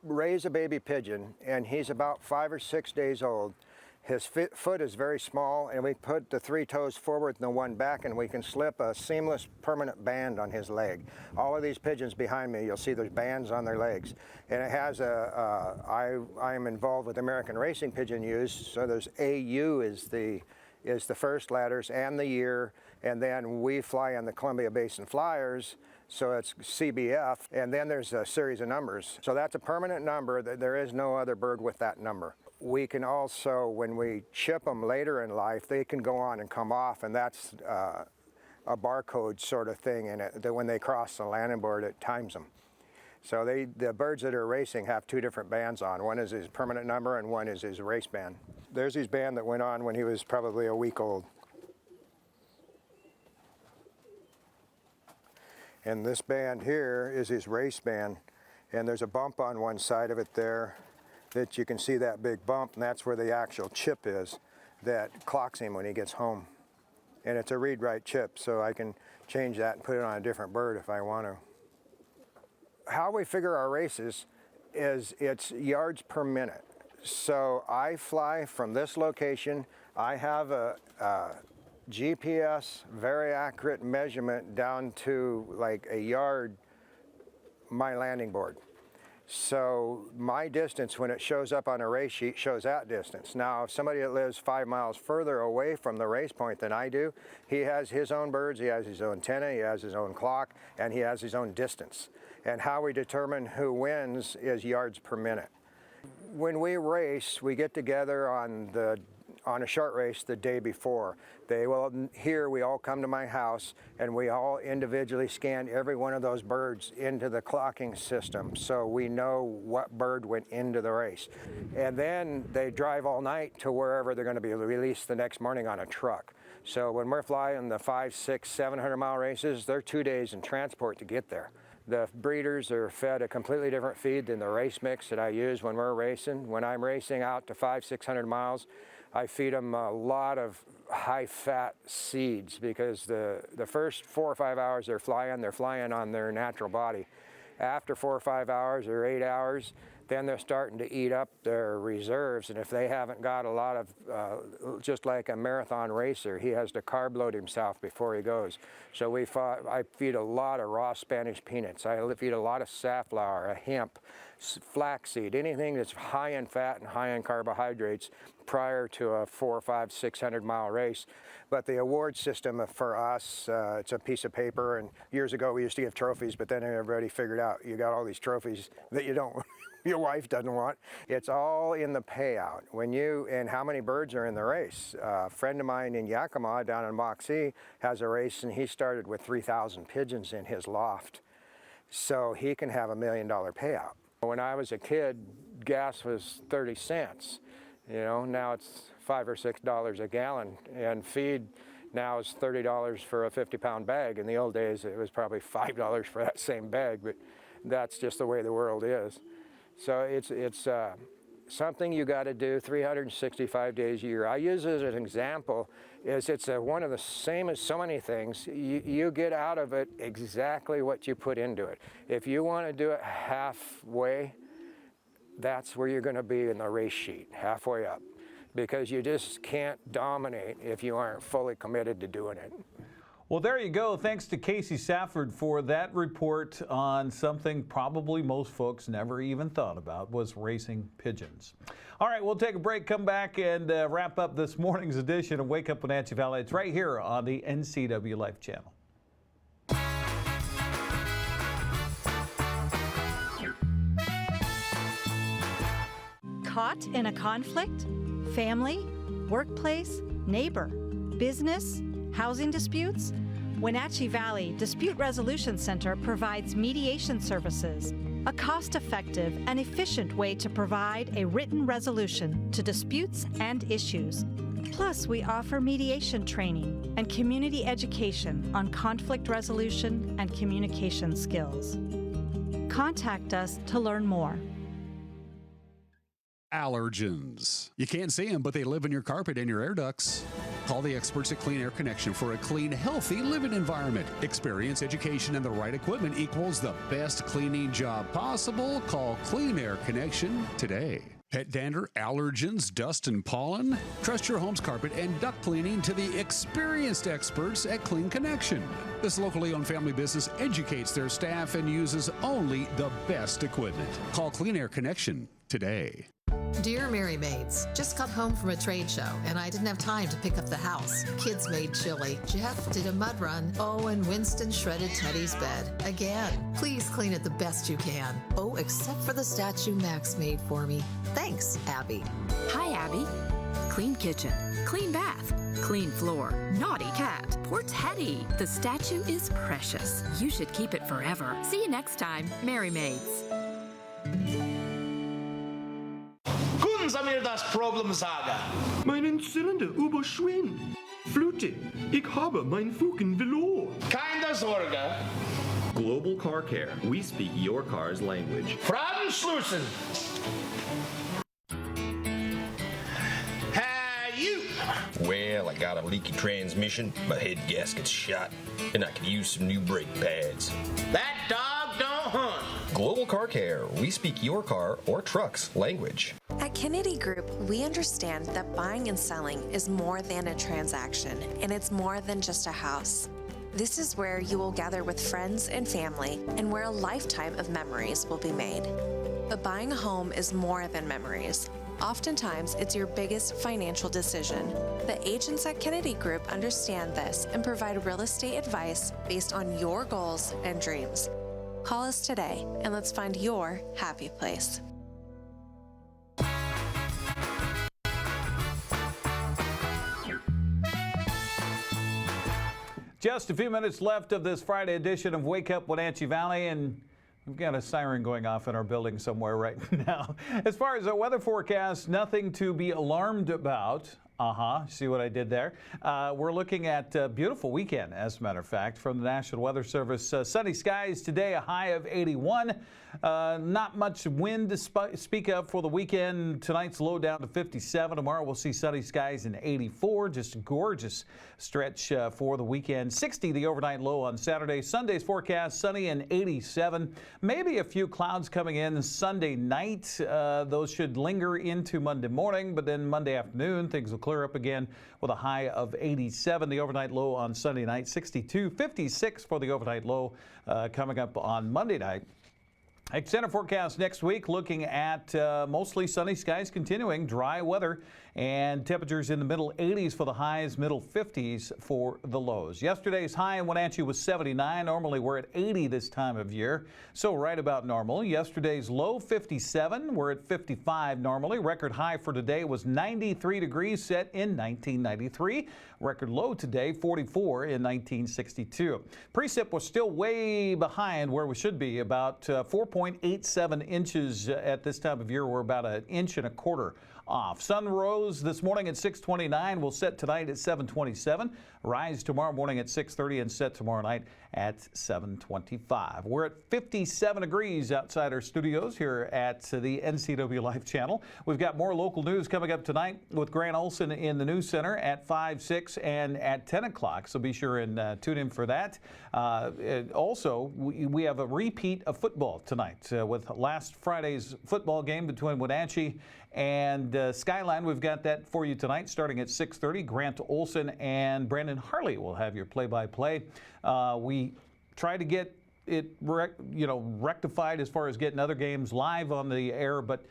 raise a baby pigeon and he's about 5 or 6 days old, his foot is very small, and we put the 3 toes forward and the 1 back, and we can slip a seamless permanent band on his leg. All of these pigeons behind me, you'll see there's bands on their legs. And it has I am involved with American Racing Pigeon Use, so there's AU is the first letters and the year, and then we fly on the Columbia Basin Flyers, so it's CBF, and then there's a series of numbers. So that's a permanent number. There is no other bird with that number. We can also, when we chip them later in life, they can go on and come off, and that's a barcode sort of thing in it, that when they cross the landing board, it times them. So the birds that are racing have 2 different bands on. One is his permanent number and one is his race band. There's his band that went on when he was probably a week old. And this band here is his race band, and there's a bump on one side of it there that you can see, that big bump, and that's where the actual chip is that clocks him when he gets home. And it's a read-write chip, so I can change that and put it on a different bird if I want to. How we figure our races is it's yards per minute. So I fly from this location. I have a GPS, very accurate measurement down to like a yard, my landing board. So my distance, when it shows up on a race sheet, shows that distance. Now, if somebody that lives 5 miles further away from the race point than I do, he has his own birds, he has his own antenna, he has his own clock, and he has his own distance. And how we determine who wins is yards per minute. When we race, we get together on a short race the day before. Here we all come to my house and we all individually scan every one of those birds into the clocking system so we know what bird went into the race. And then they drive all night to wherever they're going to be released the next morning on a truck. So when we're flying the 500, 600, 700 mile races, they're 2 days in transport to get there. The breeders are fed a completely different feed than the race mix that I use when we're racing. When I'm racing out to 500, 600 miles, I feed them a lot of high-fat seeds because the first 4 or 5 hours they're flying on their natural body. After 4 or 5 hours or 8 hours, then they're starting to eat up their reserves, and if they haven't got a lot of, just like a marathon racer, he has to carb load himself before he goes. So I feed a lot of raw Spanish peanuts. I feed a lot of safflower, a hemp, flaxseed, anything that's high in fat and high in carbohydrates prior to a 400, 500, 600 mile race. But the award system for us, it's a piece of paper, and years ago we used to give trophies, but then everybody figured out you got all these trophies that you don't your wife doesn't want. It's all in the payout. And how many birds are in the race. A friend of mine in Yakima down in Moxie has a race, and he started with 3,000 pigeons in his loft. So he can have $1 million payout. When I was a kid, gas was 30 cents. Now it's $5 or $6 a gallon, and feed now is $30 for a 50-pound bag. In the old days, it was probably $5 for that same bag, but that's just the way the world is. So it's something you got to do 365 days a year. I use it as an example. It's one of the same as so many things. You get out of it exactly what you put into it. If you want to do it halfway, that's where you're going to be in the race sheet, halfway up, because you just can't dominate if you aren't fully committed to doing it. Well, there you go. Thanks to Casey Safford for that report on something probably most folks never even thought about, was racing pigeons. All right, we'll take a break, come back, and wrap up this morning's edition of Wake Up Wenatchee Valley. It's right here on the NCW Life channel. Caught in a conflict? Family? Workplace? Neighbor? business, housing disputes? Wenatchee Valley Dispute Resolution Center provides mediation services, a cost-effective and efficient way to provide a written resolution to disputes and issues. Plus, we offer mediation training and community education on conflict resolution and communication skills. Contact us to learn more. Allergens. You can't see them, but they live in your carpet and your air ducts. Call the experts at Clean Air Connection for a clean, healthy living environment. Experience, education, and the right equipment equals the best cleaning job possible. Call Clean Air Connection today. Pet dander, allergens, dust, and pollen? Trust your home's carpet and duct cleaning to the experienced experts at Clean Connection. This locally owned family business educates their staff and uses only the best equipment. Call Clean Air Connection today. Dear Mary Maids, just got home from a trade show and I didn't have time to pick up the house. Kids made chili. Jeff did a mud run. Oh, and Winston shredded Teddy's bed. Again, please clean it the best you can. Oh, except for the statue Max made for me. Thanks, Abby. Hi, Abby. Clean kitchen, clean bath, clean floor, naughty cat. Poor Teddy. The statue is precious. You should keep it forever. See you next time, Mary Maids. Guten Samir das Problem sagen. Meinen Zylinder überschwimmt. Flute, ich habe mein Fugen verloren. Keine Sorge. Global Car Care. We speak your car's language. Fragenschlussen. Hey, you. Well, I got a leaky transmission, my head gasket's shot, and I could use some new brake pads. That dog don't hunt. Global Car Care. We speak your car or truck's language. At Kennedy Group, we understand that buying and selling is more than a transaction, and it's more than just a house. This is where you will gather with friends and family, and where a lifetime of memories will be made. But buying a home is more than memories. Oftentimes, it's your biggest financial decision. The agents at Kennedy Group understand this and provide real estate advice based on your goals and dreams. Call us today, and let's find your happy place. Just a few minutes left of this Friday edition of Wake Up Wenatchee Valley, and we've got a siren going off in our building somewhere right now. As far as the weather forecast, nothing to be alarmed about. See what I did there? We're looking at a beautiful weekend, as a matter of fact, from the National Weather Service. Sunny skies today, a high of 81. Not much wind to speak of for the weekend. Tonight's low down to 57. Tomorrow we'll see sunny skies in 84. Just a gorgeous stretch for the weekend. 60 the overnight low on Saturday. Sunday's forecast sunny and 87. Maybe a few clouds coming in Sunday night. Those should linger into Monday morning, but then Monday afternoon things will clear up again with a high of 87. The overnight low on Sunday night, 62. 56 for the overnight low coming up on Monday night. Extended forecast next week, looking at mostly sunny skies continuing, dry weather, and temperatures in the middle 80s for the highs, middle 50s for the lows. Yesterday's high in Wenatchee was 79. Normally we're at 80 this time of year, so right about normal. Yesterday's low 57. We're at 55 normally. Record high for today was 93 degrees set in 1993. Record low today 44 in 1962. Precip was still way behind where we should be, about 4.87 inches at this time of year. We're about an inch and a quarter off. Sun rose this morning at 6:29. Will set tonight at 7:27. Rise tomorrow morning at 6:30 and set tomorrow night at 7:25. We're at 57 degrees outside our studios here at the NCW Life Channel. We've got more local news coming up tonight with Grant Olson in the News Center at 5, 6, and at 10 o'clock. So be sure and tune in for that. Also, we have a repeat of football tonight with last Friday's football game between Wenatchee and Skyline. We've got that for you tonight starting at 6:30. Grant Olson and Brandon Harley will have your play-by-play. We try to get it rectified as far as getting other games live on the air, but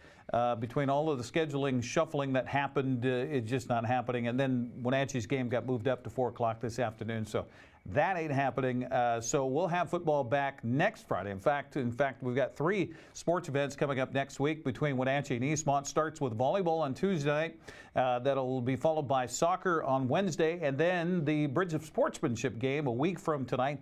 between all of the scheduling shuffling that happened, it's just not happening. And then Wenatchee's game got moved up to 4 o'clock this afternoon, so That ain't happening. So we'll have football back next Friday. In fact, we've got 3 sports events coming up next week between Wenatchee and Eastmont. Starts with volleyball on Tuesday night. That'll be followed by soccer on Wednesday, and then the Bridge of Sportsmanship game a week from tonight,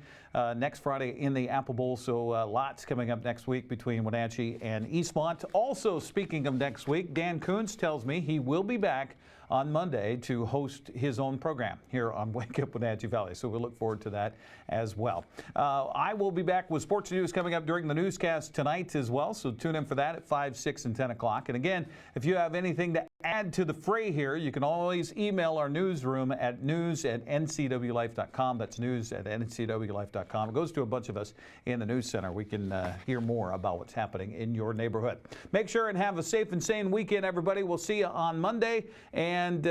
next Friday in the Apple Bowl. So lots coming up next week between Wenatchee and Eastmont. Also, speaking of next week, Dan Kuntz tells me he will be back on Monday to host his own program here on Wake Up Wenatchee Valley. So we look forward to that as well. I will be back with sports news coming up during the newscast tonight as well. So tune in for that at 5, 6, and 10 o'clock. And again, if you have anything to add to the fray here, you can always email our newsroom at news@ncwlife.com. That's news@ncwlife.com. It goes to a bunch of us in the news center. We can hear more about what's happening in your neighborhood. Make sure and have a safe and sane weekend, everybody. We'll see you on Monday. And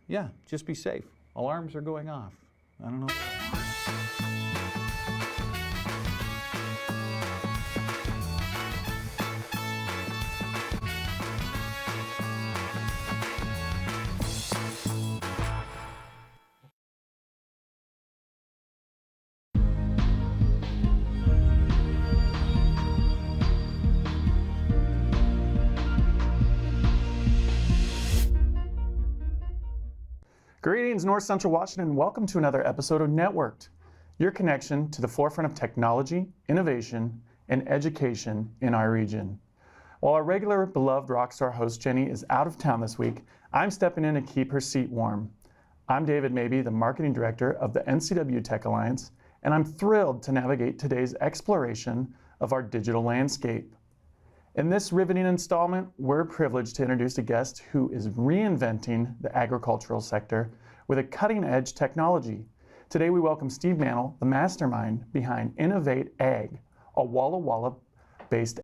yeah, just be safe. Alarms are going off. I don't know. Greetings, North Central Washington. Welcome to another episode of Networked, your connection to the forefront of technology, innovation, and education in our region. While our regular beloved rockstar host Jenny is out of town this week, I'm stepping in to keep her seat warm. I'm David Mabey, the marketing director of the NCW Tech Alliance, and I'm thrilled to navigate today's exploration of our digital landscape. In this riveting installment, we're privileged to introduce a guest who is reinventing the agricultural sector with a cutting-edge technology. Today we welcome Steve Mantle, the mastermind behind Innovate Ag, a Walla Walla-based